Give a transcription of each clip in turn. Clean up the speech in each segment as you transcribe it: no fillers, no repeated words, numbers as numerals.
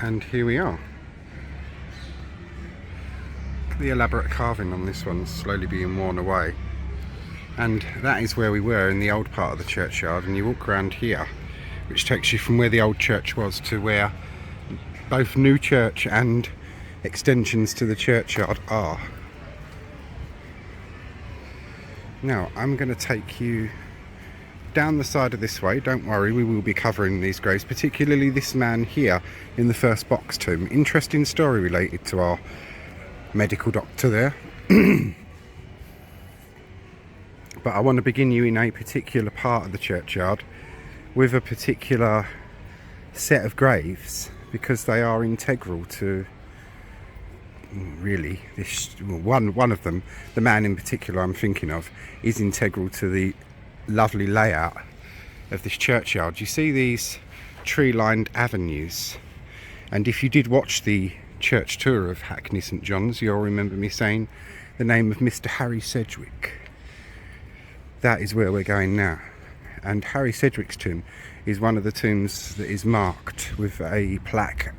And here we are. The elaborate carving on this one's slowly being worn away. And that is where we were in the old part of the churchyard, and you walk around here, which takes you from where the old church was to where both new church and extensions to the churchyard are. Now I'm going to take you down the side of this way. Don't worry, we will be covering these graves, particularly this man here in the first box tomb. Interesting story related to our medical doctor there. But I want to begin you in a particular part of the churchyard with a particular set of graves, because they are integral to really this one of them. The man in particular I'm thinking of is integral to the lovely layout of this churchyard. You see these tree-lined avenues, and if you did watch the church tour of Hackney St John's, you'll remember me saying the name of Mr. Harry Sedgwick. That is where we're going now, and Harry Sedgwick's tomb is one of the tombs that is marked with a plaque.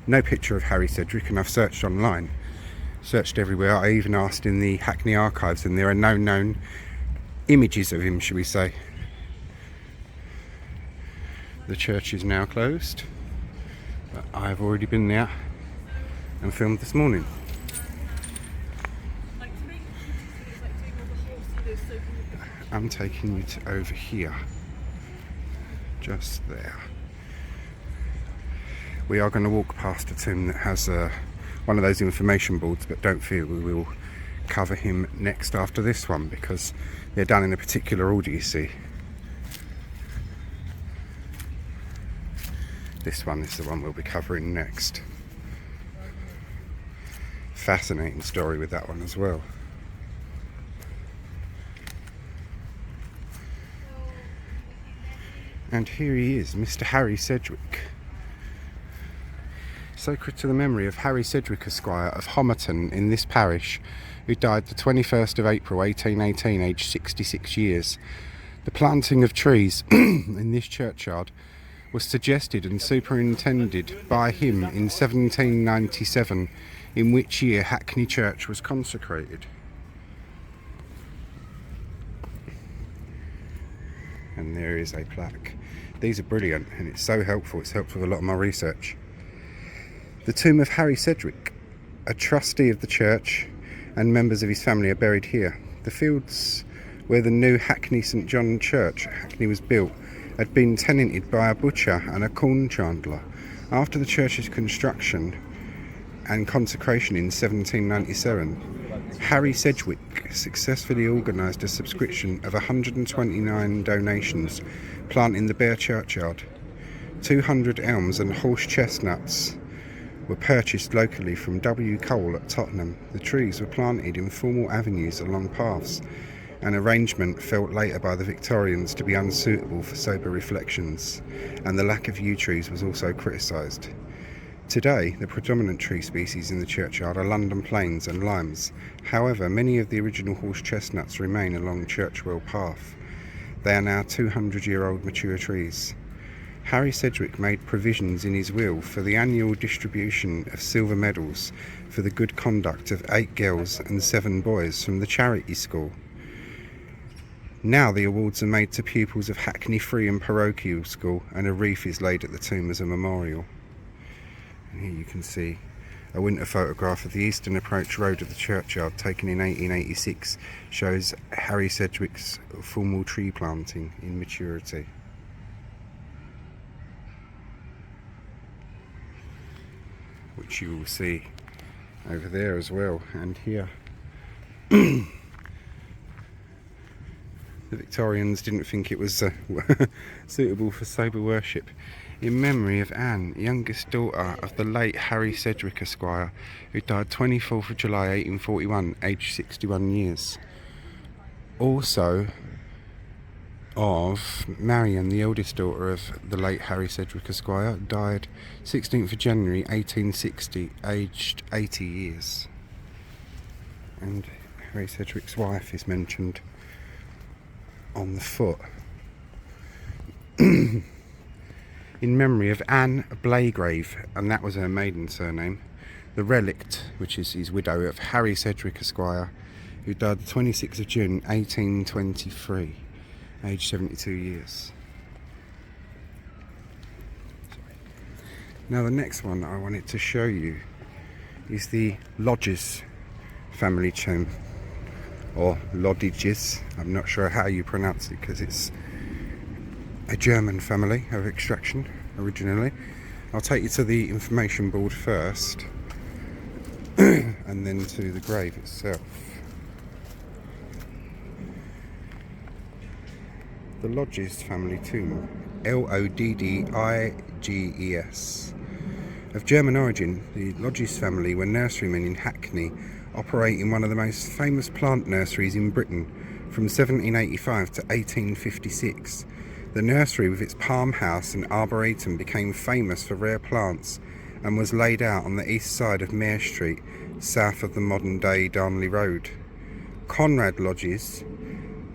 No picture of Harry Sedgwick, and I've searched online, searched everywhere. I even asked in the Hackney archives, and there are no known images of him, shall we say. The church is now closed, but I've already been there and filmed this morning. I'm taking you to over here, just there. We are going to walk past a tomb that has one of those information boards, but don't fear, we will cover him next after this one, because they're done in a particular order, you see. This one is the one we'll be covering next. Fascinating story with that one as well. And here he is, Mr. Harry Sedgwick. Sacred to the memory of Harry Sedgwick Esq of Homerton in this parish, who died the 21st of April 1818, aged 66 years. The planting of trees in this churchyard was suggested and superintended by him in 1797, in which year Hackney Church was consecrated. And there is a plaque. These are brilliant, and it's so helpful. It's helped with a lot of my research. The tomb of Harry Sedgwick, a trustee of the church, and members of his family are buried here. The fields where the new Hackney St John church, Hackney, was built had been tenanted by a butcher and a corn chandler. After the church's construction and consecration in 1797, Harry Sedgwick successfully organised a subscription of 129 donations, planting the bare churchyard. 200 elms and horse chestnuts were purchased locally from W. Cole at Tottenham. The trees were planted in formal avenues along paths, an arrangement felt later by the Victorians to be unsuitable for sober reflections, and the lack of yew trees was also criticised. Today, the predominant tree species in the churchyard are London planes and limes. However, many of the original horse chestnuts remain along Churchwell Path. They are now 200-year-old mature trees. Harry Sedgwick made provisions in his will for the annual distribution of silver medals for the good conduct of 8 girls and 7 boys from the charity school. Now the awards are made to pupils of Hackney Free and Parochial School, and a wreath is laid at the tomb as a memorial. And here you can see a winter photograph of the eastern approach road of the churchyard taken in 1886, shows Harry Sedgwick's formal tree planting in maturity. Which you will see over there as well, and here. The Victorians didn't think it was suitable for sober worship. In memory of Anne, youngest daughter of the late Harry Sedgwick Esq, who died 24th of July 1841, aged 61 years. Also of Marion, the eldest daughter of the late Harry Sedgwick Esq, died 16th of January 1860, aged 80 years. And Harry Sedgwick's wife is mentioned on the foot. In In memory of Anne Blaygrave, and that was her maiden surname. The relict, which is his widow, of Harry Sedgwick Esq, who died the 26th of June 1823, aged 72 years. Now the next one I wanted to show you is the Loddiges family tomb, or Loddiges. I'm not sure how you pronounce it because it's a German family of extraction originally. I'll take you to the information board first and then to the grave itself. The Loddiges family tomb, Loddiges. Of German origin, the Loddiges family were nurserymen in Hackney, operating one of the most famous plant nurseries in Britain from 1785 to 1856. The nursery, with its palm house and arboretum, became famous for rare plants and was laid out on the east side of Mare Street, south of the modern-day Darnley Road. Conrad Loddiges,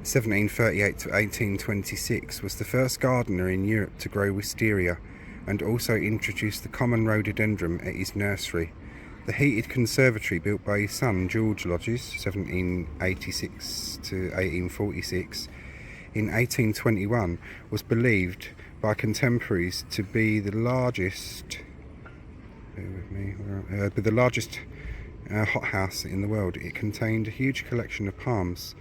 1738 to 1826, was the first gardener in Europe to grow wisteria, and also introduced the common rhododendron at his nursery. The heated conservatory, built by his son George Loddiges, 1786 to 1846, in 1821, was believed by contemporaries to be the largest hothouse in the world. It contained a huge collection of palms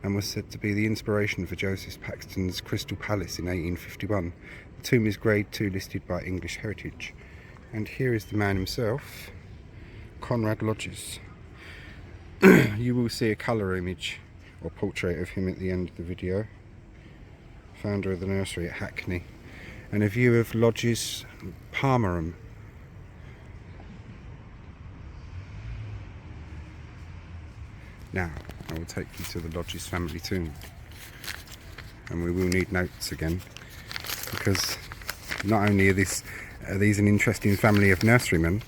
and was said to be the inspiration for Joseph Paxton's Crystal Palace in 1851. The tomb is Grade 2 listed by English Heritage. And here is the man himself, Conrad Loddiges. You will see a colour image or portrait of him at the end of the video. Founder of the nursery at Hackney. And a view of Loddiges Palmerum. Now, I will take you to the Loddiges family tomb. And we will need notes again, because not only are these an interesting family of nurserymen,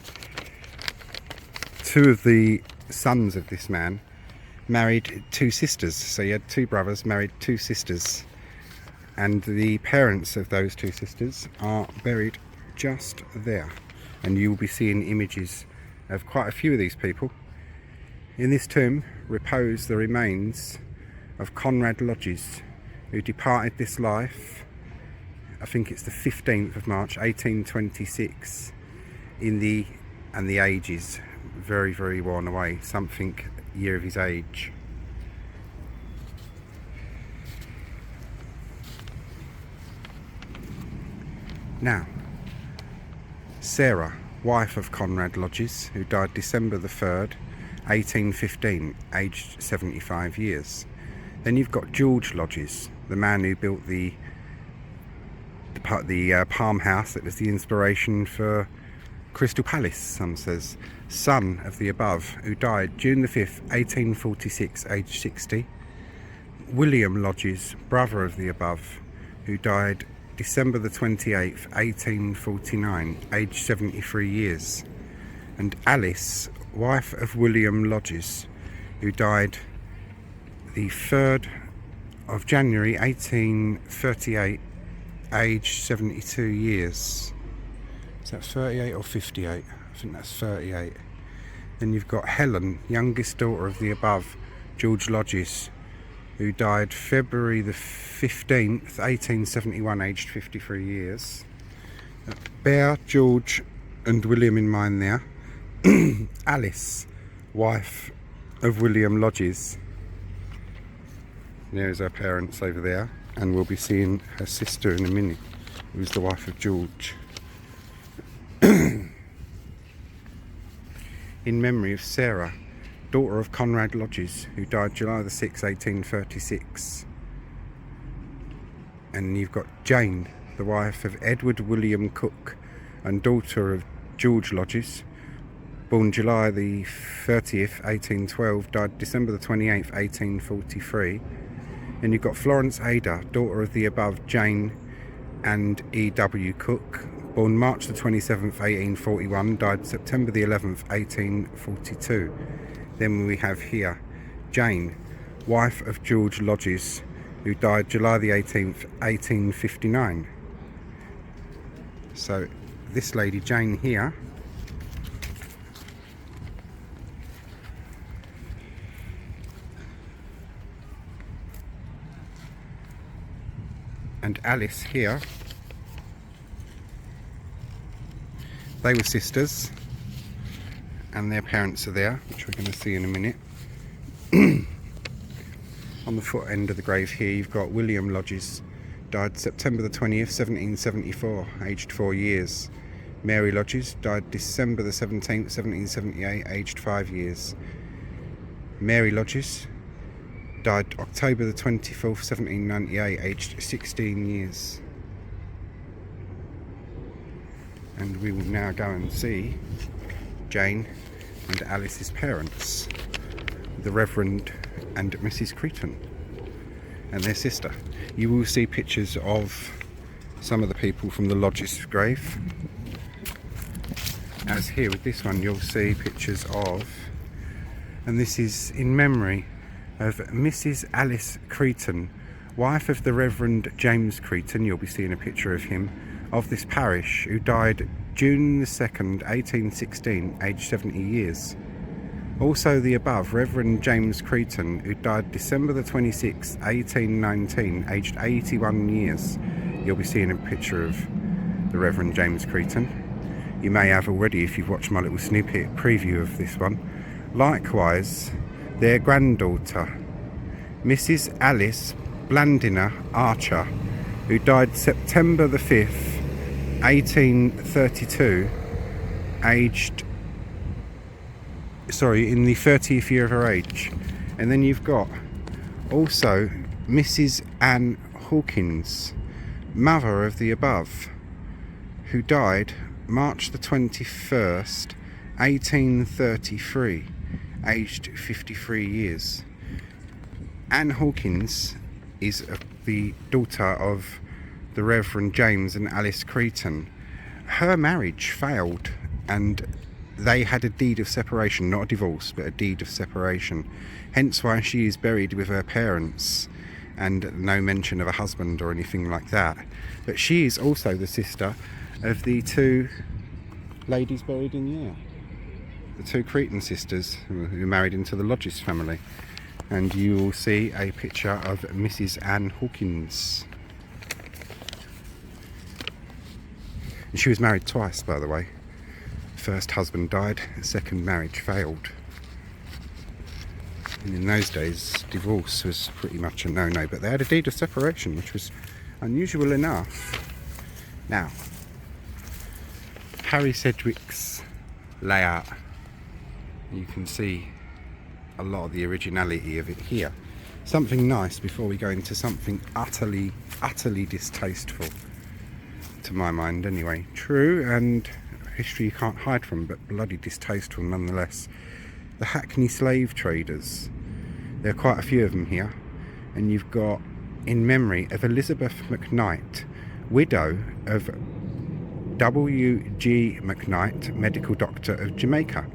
two of the sons of this man married two sisters. So he had two brothers, married two sisters. And the parents of those two sisters are buried just there. And you will be seeing images of quite a few of these people. In this tomb repose the remains of Conrad Loddiges, who departed this life, I think it's the 15th of March 1826, and the age is very, very worn away, something year of his age. Now, Sarah, wife of Conrad Loddiges, who died December the 3rd, 1815, aged 75 years. Then you've got George Loddiges, the man who built the palm house that was the inspiration for Crystal Palace, some says. Son of the above, who died June the 5th, 1846, aged 60. William Loddiges, brother of the above, who died December the 28th, 1849, aged 73 years. And Alice, wife of William Loddiges, who died the 3rd of January 1838, aged 72 years. Is that 38 or 58? I think that's 38. Then you've got Helen, youngest daughter of the above, George Loddiges, who died February the 15th, 1871, aged 53 years. Bear George and William in mind there. Alice, wife of William Loddiges. There's her parents over there, and we'll be seeing her sister in a minute, who's the wife of George. In memory of Sarah, daughter of Conrad Loddiges, who died July the 6th, 1836. And you've got Jane, the wife of Edward William Cook, and daughter of George Loddiges, born July the 30th, 1812, died December the 28th, 1843. And you've got Florence Ada, daughter of the above Jane and E.W. Cook, born March the 27th, 1841, died September the 11th, 1842. Then we have here Jane, wife of George Loddiges, who died July the 18th, 1859. So this lady Jane here, and Alice here, they were sisters, and their parents are there, which we're going to see in a minute. On the foot end of the grave here, you've got William Loddiges, died September the 20th, 1774, aged 4 years. Mary Loddiges, died December the 17th, 1778, aged 5 years. Mary Loddiges, died October the 24th, 1798, aged 16 years. And we will now go and see Jane and Alice's parents, the Reverend and Mrs. Creighton, and their sister. You will see pictures of some of the people from the Loddiges grave. As here with this one, you'll see pictures of, and this is in memory of Mrs. Alice Creighton, wife of the Reverend James Creighton. You'll be seeing a picture of him, of this parish, who died June the 2nd, 1816, aged 70 years. Also the above, Reverend James Creighton, who died December the 26th, 1819, aged 81 years. You'll be seeing a picture of the Reverend James Creighton. You may have already if you've watched my little snippet preview of this one. Likewise, their granddaughter, Mrs. Alice Blandiner Archer, who died September the 5th, 1832, in the 30th year of her age. And then you've got also Mrs. Anne Hawkins, mother of the above, who died March the 21st, 1833, aged 53 years. Anne Hawkins is the daughter of the Reverend James and Alice Creighton. Her marriage failed, and they had a deed of separation, not a divorce, but a deed of separation. Hence why she is buried with her parents, and no mention of a husband or anything like that. But she is also the sister of the two ladies buried in the air, the two Creighton sisters who married into the Loddiges family. And you will see a picture of Mrs. Anne Hawkins. And she was married twice, by the way. First husband died, second marriage failed. And in those days, divorce was pretty much a no-no, but they had a deed of separation, which was unusual enough. Now, Harry Sedgwick's layout, you can see a lot of the originality of it here. Something nice before we go into something utterly distasteful, to my mind anyway. True, and history you can't hide from, but bloody distasteful nonetheless. The Hackney Slave Traders. There are quite a few of them here, and you've got in memory of Elizabeth McKnight, widow of W.G. McKnight, medical doctor of Jamaica.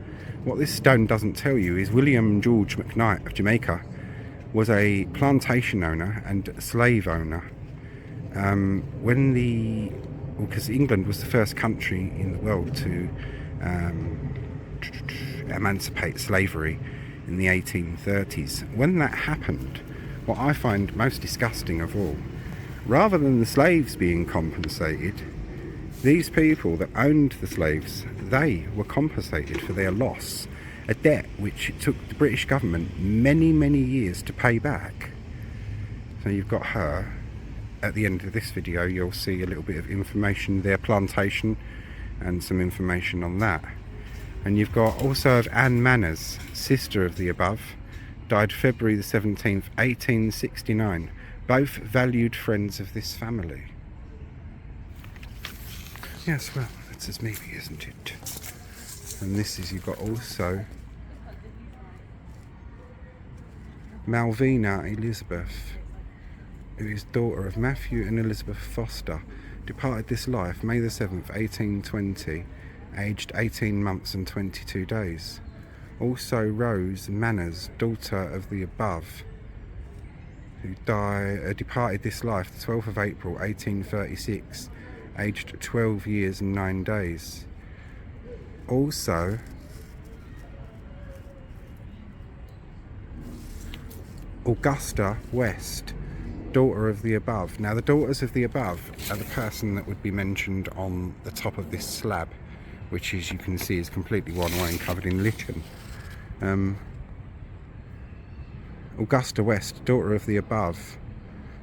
What this stone doesn't tell you is William George McKnight of Jamaica was a plantation owner and slave owner. Because England was the first country in the world to emancipate slavery in the 1830s. When that happened, what I find most disgusting of all, rather than the slaves being compensated, these people that owned the slaves, they were compensated for their loss, a debt which it took the British government many years to pay back. So you've got her. At the end of this video, you'll see a little bit of information, their plantation, and some information on that. And you've got also of Anne Manners, sister of the above, died February the 17th, 1869. Both valued friends of this family. Yes, well, that's as maybe, isn't it? And this is, you've got also Malvina Elizabeth, who is daughter of Matthew and Elizabeth Foster, departed this life May the 7th, 1820, aged 18 months and 22 days. Also Rose Manners, daughter of the above, who departed this life the 12th of April, 1836, aged 12 years and 9 days. Also, Augusta West, daughter of the above. Now, the daughters of the above are the person that would be mentioned on the top of this slab, which, as you can see, is completely worn away and covered in lichen. Augusta West, daughter of the above,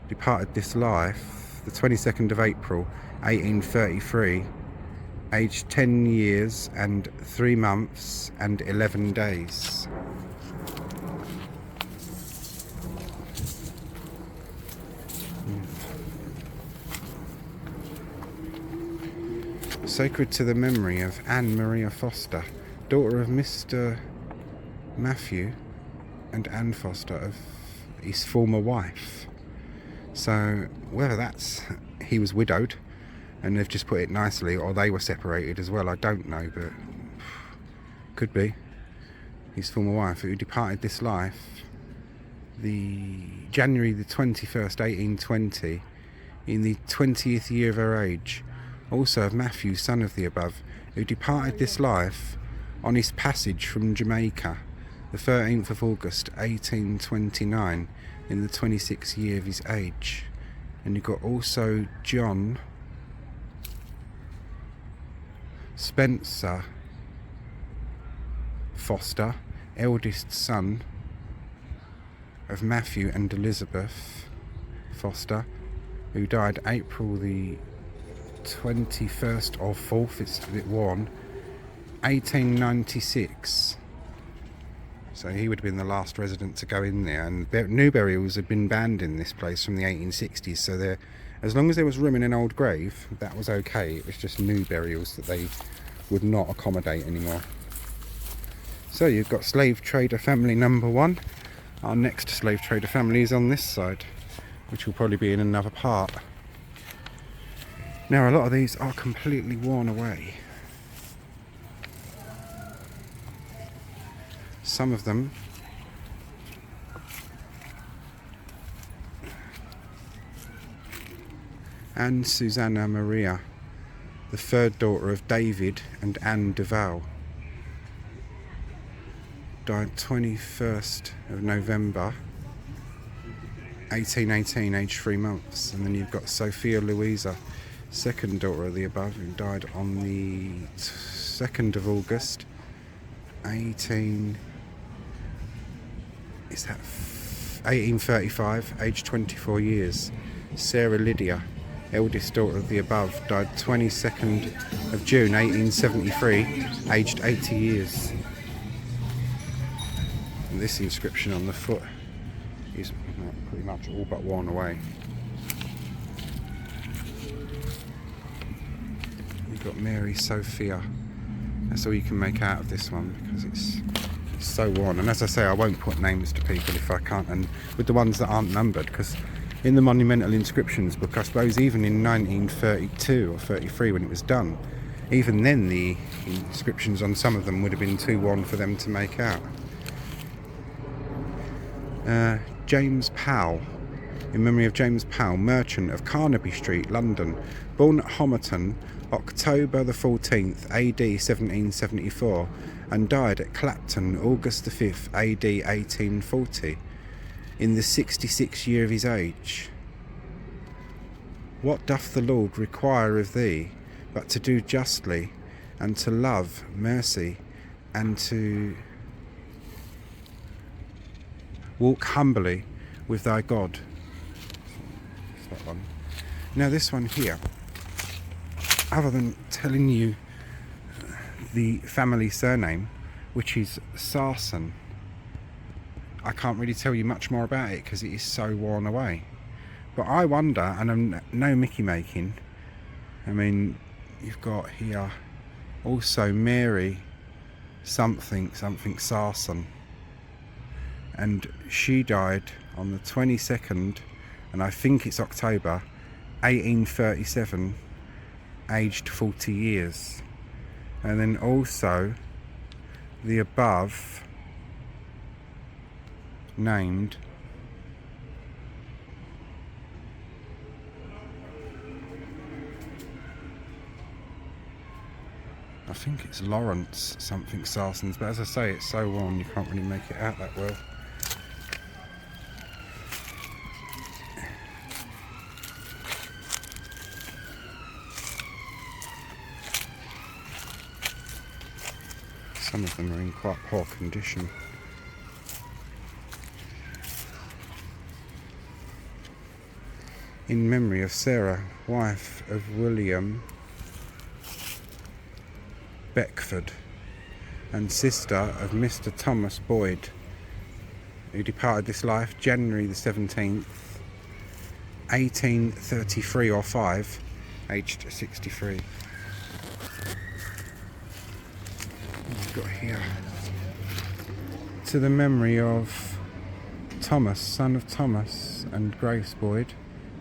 departed this life the 22nd of April 1833, aged 10 years and 3 months and 11 days. Sacred to the memory of Anne Maria Foster, daughter of Mr. Matthew and Anne Foster, of his former wife. So whether that's he was widowed and they've just put it nicely, or they were separated as well, I don't know, but could be his former wife, who departed this life the January the 21st 1820, in the 20th year of her age. Also of Matthew, son of the above, who departed this life on his passage from Jamaica the 13th of August 1829, in the 26th year of his age. And you've got also John Spencer Foster, eldest son of Matthew and Elizabeth Foster, who died April the 21st or 4th, it's a bit worn, 1896. So he would have been the last resident to go in there, and new burials had been banned in this place from the 1860s, so there, as long as there was room in an old grave, that was okay. It was just new burials that they would not accommodate anymore. So you've got slave trader family number 1. Our next slave trader family is on this side, which will probably be in another part. Now, a lot of these are completely worn away. Some of them Anne Susanna Maria, the third daughter of David and Anne Duval, died 21st of November 1818, aged 3 months. And then you've got Sophia Louisa, second daughter of the above, who died on the 2nd of August 1835, aged 24 years. Sarah Lydia, eldest daughter of the above, died 22nd of June 1873, aged 80 years. And this inscription on the foot is pretty much all but worn away. You've got Mary Sophia. That's all you can make out of this one, because it's so worn. And as I say, I won't put names to people if I can't, and with the ones that aren't numbered, because in the Monumental Inscriptions book, I suppose even in 1932 or 33 when it was done, even then the inscriptions on some of them would have been too worn for them to make out. James Powell, in memory of James Powell, merchant of Carnaby Street, London, born at Homerton, October the 14th, AD 1774, and died at Clapton, August the 5th, AD 1840, in the 66th year of his age. What doth the Lord require of thee, but to do justly, and to love mercy, and to walk humbly with thy God? It's that one. Now this one here, other than telling you the family surname, which is Sarson, I can't really tell you much more about it because it is so worn away. But I wonder, and I'm no Mickey making, I mean, you've got here also Mary something Sarson, and she died on the 22nd, and I think it's October 1837, aged 40 years. And then also the above named I think it's Lawrence something Sarsons, but as I say, it's so worn you can't really make it out that well. Some of them are in quite poor condition. In memory of Sarah, wife of William Beckford and sister of Mr. Thomas Boyd, who departed this life January the 17th, 1833 or 5, aged 63. We've got here, to the memory of Thomas, son of Thomas and Grace Boyd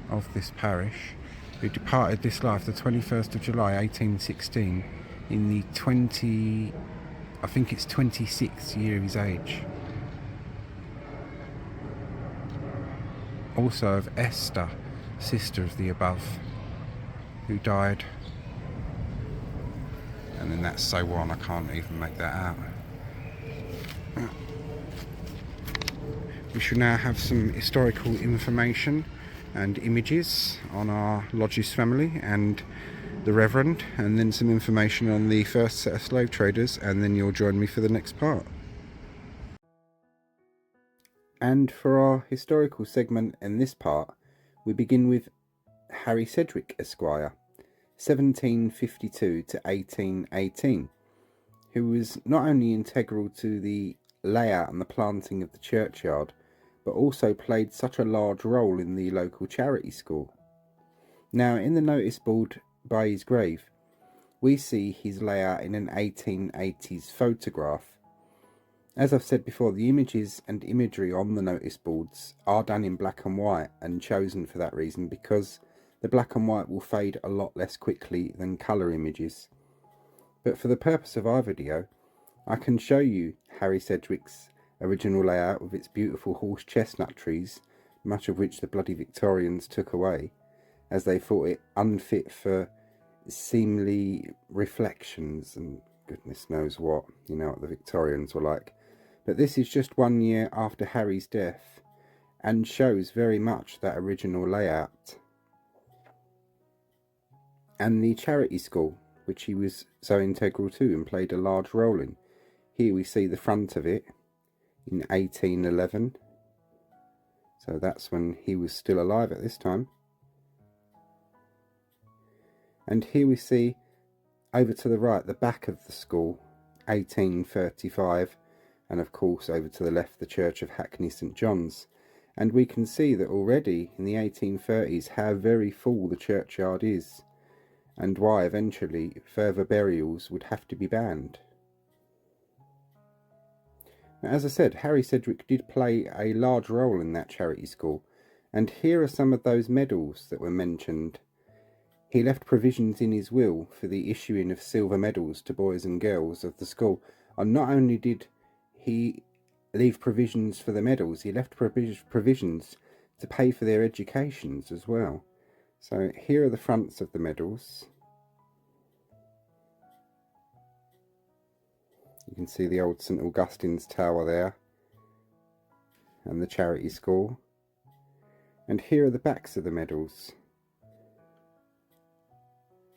of this parish, who departed this life the 21st of July 1816 in the 26th year of his age. Also of Esther, sister of the above, who died, and then that's so worn I can't even make that out. We shall now have some historical information and images on our Loddiges family and the Reverend, and then some information on the first set of slave traders, and then you'll join me for the next part. And for our historical segment in this part, we begin with Harry Sedgwick Esq, 1752 to 1818, who was not only integral to the layout and the planting of the churchyard, but also played such a large role in the local charity school. Now, in the notice board by his grave, we see his layout in an 1880s photograph. As I've said before, the images and imagery on the notice boards are done in black and white, and chosen for that reason because the black and white will fade a lot less quickly than colour images. But for the purpose of our video, I can show you Harry Sedgwick's original layout with its beautiful horse chestnut trees, much of which the bloody Victorians took away, as they thought it unfit for seemly reflections and goodness knows what. You know what the Victorians were like. But this is just 1 year after Harry's death, and shows very much that original layout. And the charity school, which he was so integral to and played a large role in. Here we see the front of it in 1811. So that's when he was still alive at this time. And here we see, over to the right, the back of the school, 1835, and of course over to the left the church of Hackney St John's. And we can see that already in the 1830s how very full the churchyard is, and why eventually further burials would have to be banned. Now, as I said, Harry Sedgwick did play a large role in that charity school, and here are some of those medals that were mentioned. He left provisions in his will for the issuing of silver medals to boys and girls of the school, and not only did he leave provisions for the medals, he left provisions to pay for their educations as well. So here are the fronts of the medals. You can see the old St Augustine's tower there, and the charity school. And here are the backs of the medals.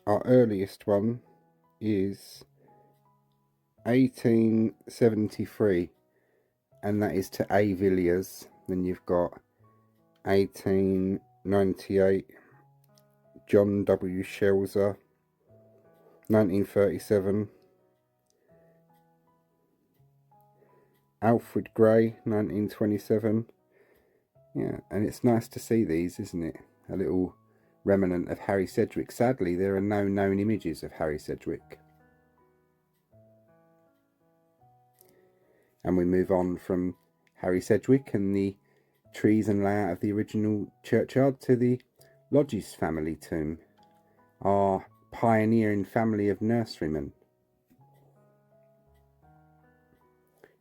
Our earliest one is 1873, and that is to A. Villiers. Then you've got 1898, John W. Shelzer, 1937, Alfred Gray, 1927. Yeah, and it's nice to see these, isn't it? A little remnant of Harry Sedgwick. Sadly, there are no known images of Harry Sedgwick. And we move on from Harry Sedgwick and the trees and layout of the original churchyard to the Loddiges family tomb, our pioneering family of nurserymen.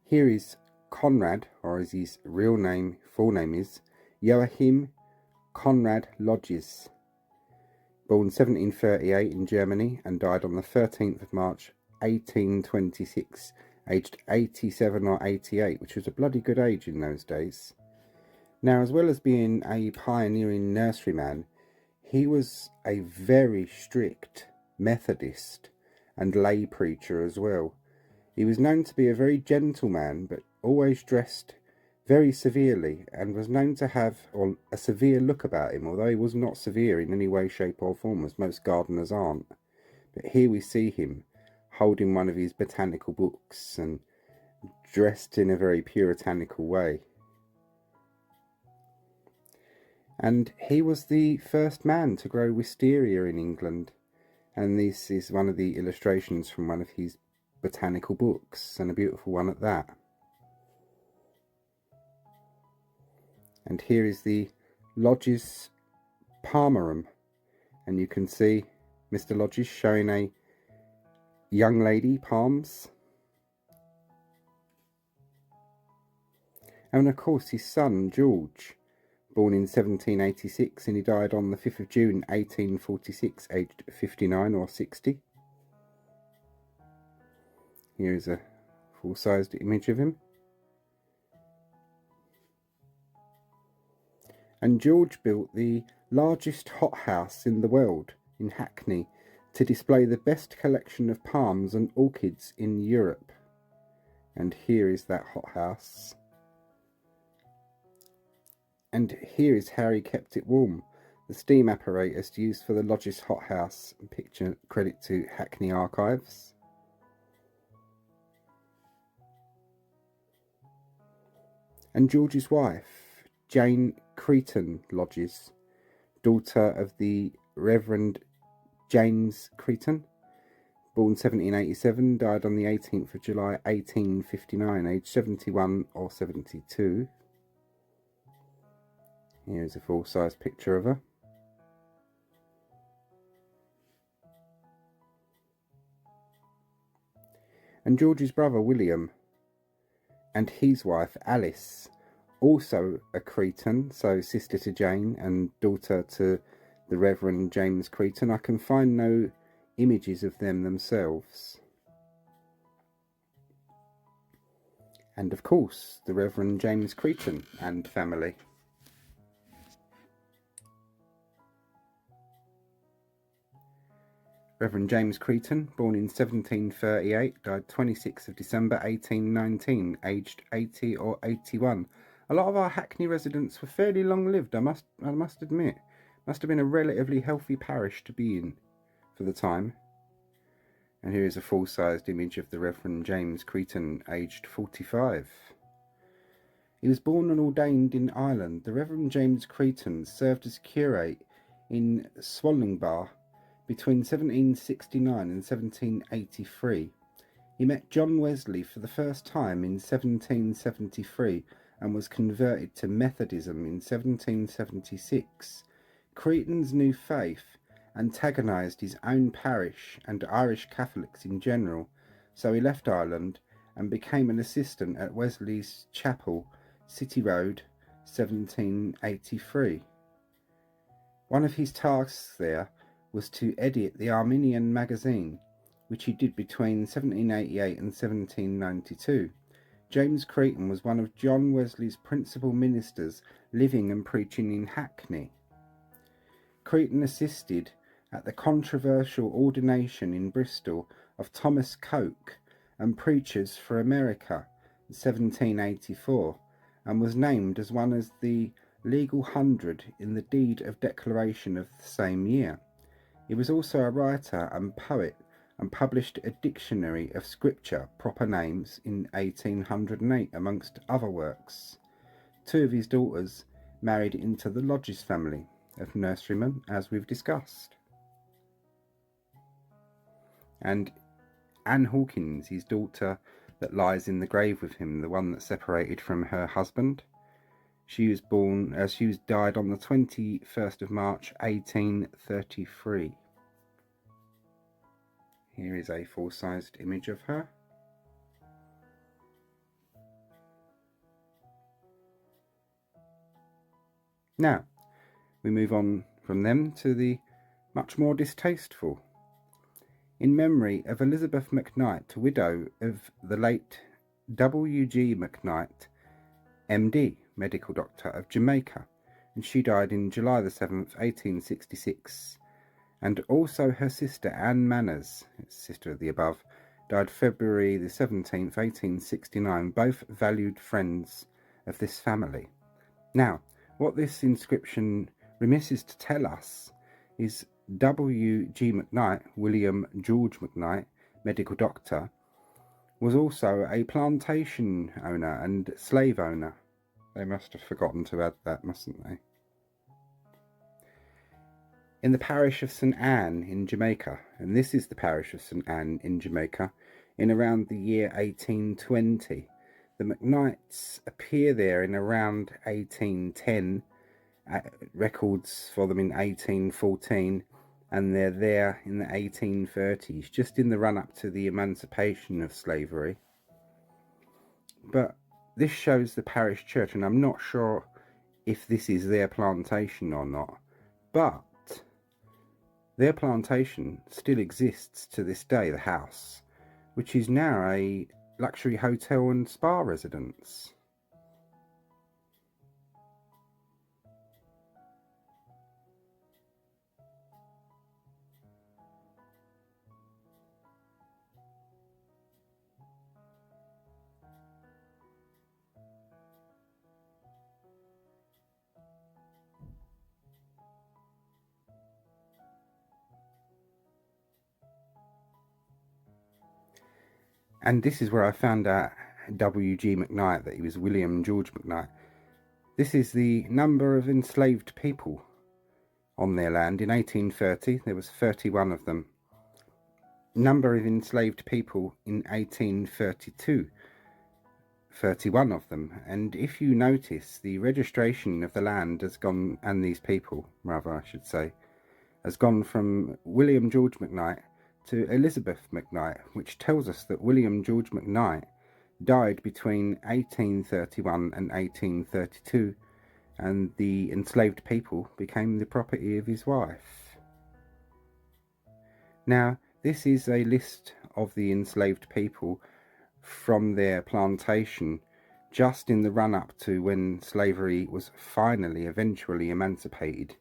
Here is Conrad, or as his real name, full name is, Joachim Conrad Loddiges, born 1738 in Germany and died on the 13th of March 1826, aged 87 or 88, which was a bloody good age in those days. Now, as well as being a pioneering nurseryman, he was a very strict Methodist and lay preacher as well. He was known to be a very gentle man, but always dressed very severely, and was known to have a severe look about him, although he was not severe in any way, shape or form, as most gardeners aren't. But here we see him holding one of his botanical books and dressed in a very puritanical way. And he was the first man to grow wisteria in England, and this is one of the illustrations from one of his botanical books, and a beautiful one at that. And here is the Loddiges Palmerum, and you can see Mr. Loddiges showing a young lady palms, and of course his son George, born in 1786, and he died on the 5th of June 1846, aged 59 or 60. Here is a full-sized image of him. And George built the largest hothouse in the world in Hackney to display the best collection of palms and orchids in Europe. And here is that hothouse. And here is how he kept it warm. The steam apparatus used for the Loddiges hothouse, picture credit to Hackney Archives. And George's wife, Jane Creighton Loddiges, daughter of the Reverend James Creighton, born 1787, died on the 18th of July 1859, aged 71 or 72. Here's a full-size picture of her. And George's brother William and his wife Alice, also a Creighton, so sister to Jane and daughter to the Reverend James Creighton. I can find no images of them themselves. And of course, the Reverend James Creighton and family. Reverend James Creighton, born in 1738, died 26th of December 1819, aged 80 or 81. A lot of our Hackney residents were fairly long-lived, I must admit. Must have been a relatively healthy parish to be in for the time. And here is a full-sized image of the Reverend James Creighton, aged 45. He was born and ordained in Ireland. The Reverend James Creighton served as curate in Swallingbar between 1769 and 1783. He met John Wesley for the first time in 1773 and was converted to Methodism in 1776. Creighton's new faith antagonised his own parish and Irish Catholics in general, so he left Ireland and became an assistant at Wesley's Chapel, City Road, 1783. One of his tasks there was to edit the Arminian magazine, which he did between 1788 and 1792. James Creighton was one of John Wesley's principal ministers living and preaching in Hackney. Creighton assisted at the controversial ordination in Bristol of Thomas Coke and Preachers for America in 1784, and was named as one of the Legal 100 in the Deed of Declaration of the same year. He was also a writer and poet, and published a dictionary of scripture proper names in 1808, amongst other works. Two of his daughters married into the Loddiges family of nurserymen, as we've discussed. And Anne Hawkins, his daughter that lies in the grave with him, the one that separated from her husband, she was died on the 21st of March 1833. Here is a full-sized image of her. Now, we move on from them to the much more distasteful. in memory of Elizabeth McKnight, widow of the late W.G. McKnight, MD, medical doctor of Jamaica, and she died in July the 7th, 1866. And also her sister Anne Manners, sister of the above, died February the 17th, 1869, both valued friends of this family. Now, what this inscription remisses to tell us is W.G. McKnight, William George McKnight, medical doctor, was also a plantation owner and slave owner. They must have forgotten to add that, mustn't they? In the parish of St Anne in Jamaica, and this is the parish of St Anne in Jamaica, in around the year 1820. The McKnights appear there in around 1810, records for them in 1814, and they're there in the 1830s, just in the run-up to the emancipation of slavery. But this shows the parish church, and I'm not sure if this is their plantation or not, but their plantation still exists to this day, the house, which is now a luxury hotel and spa residence. And this is where I found out W.G. McKnight, that he was William George McKnight. This is the number of enslaved people on their land. In 1830, there was 31 of them. Number of enslaved people in 1832, 31 of them. And if you notice, the registration of the land has gone, and these people, rather I should say, has gone from William George McKnight to Elizabeth McKnight, which tells us that William George McKnight died between 1831 and 1832, and the enslaved people became the property of his wife. Now, this is a list of the enslaved people from their plantation just in the run-up to when slavery was eventually emancipated,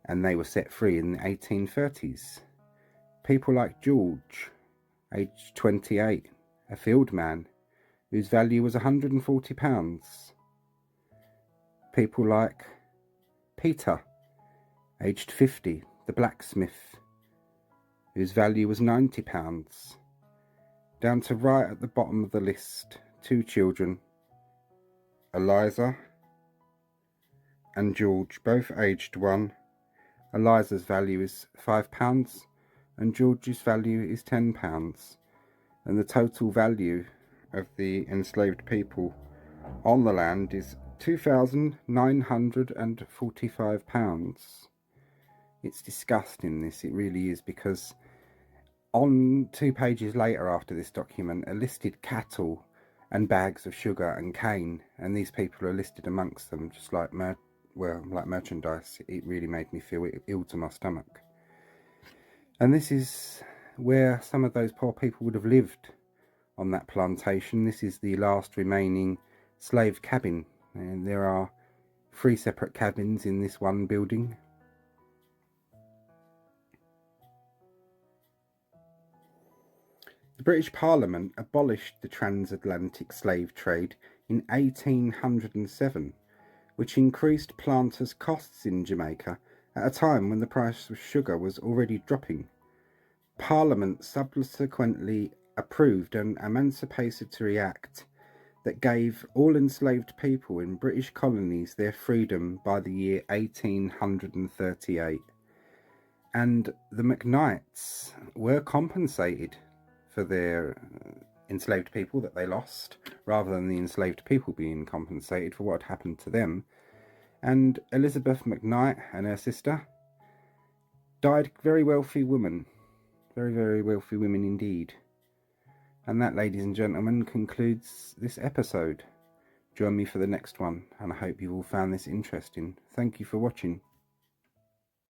and they were set free in the 1830s. People like George, aged 28, a field man, whose value was £140. People like Peter, aged 50, the blacksmith, whose value was £90. Down to right at the bottom of the list, two children, Eliza and George, both aged 1. Eliza's value is £5 and George's value is £10, and the total value of the enslaved people on the land is £2,945. It's disgusting, this, it really is, because on 2 pages later after this document are listed cattle and bags of sugar and cane, and these people are listed amongst them, just like merchandise. It really made me feel ill to my stomach. And this is where some of those poor people would have lived on that plantation. This is the last remaining slave cabin, and there are 3 separate cabins in this one building. The British Parliament abolished the transatlantic slave trade in 1807, which increased planters' costs in Jamaica at a time when the price of sugar was already dropping. Parliament subsequently approved an Emancipatory Act that gave all enslaved people in British colonies their freedom by the year 1838. And the McKnights were compensated for their enslaved people that they lost, rather than the enslaved people being compensated for what had happened to them. And Elizabeth McKnight and her sister died very wealthy women. Very, very wealthy women indeed. And that, ladies and gentlemen, concludes this episode. Join me for the next one, and I hope you all found this interesting. Thank you for watching.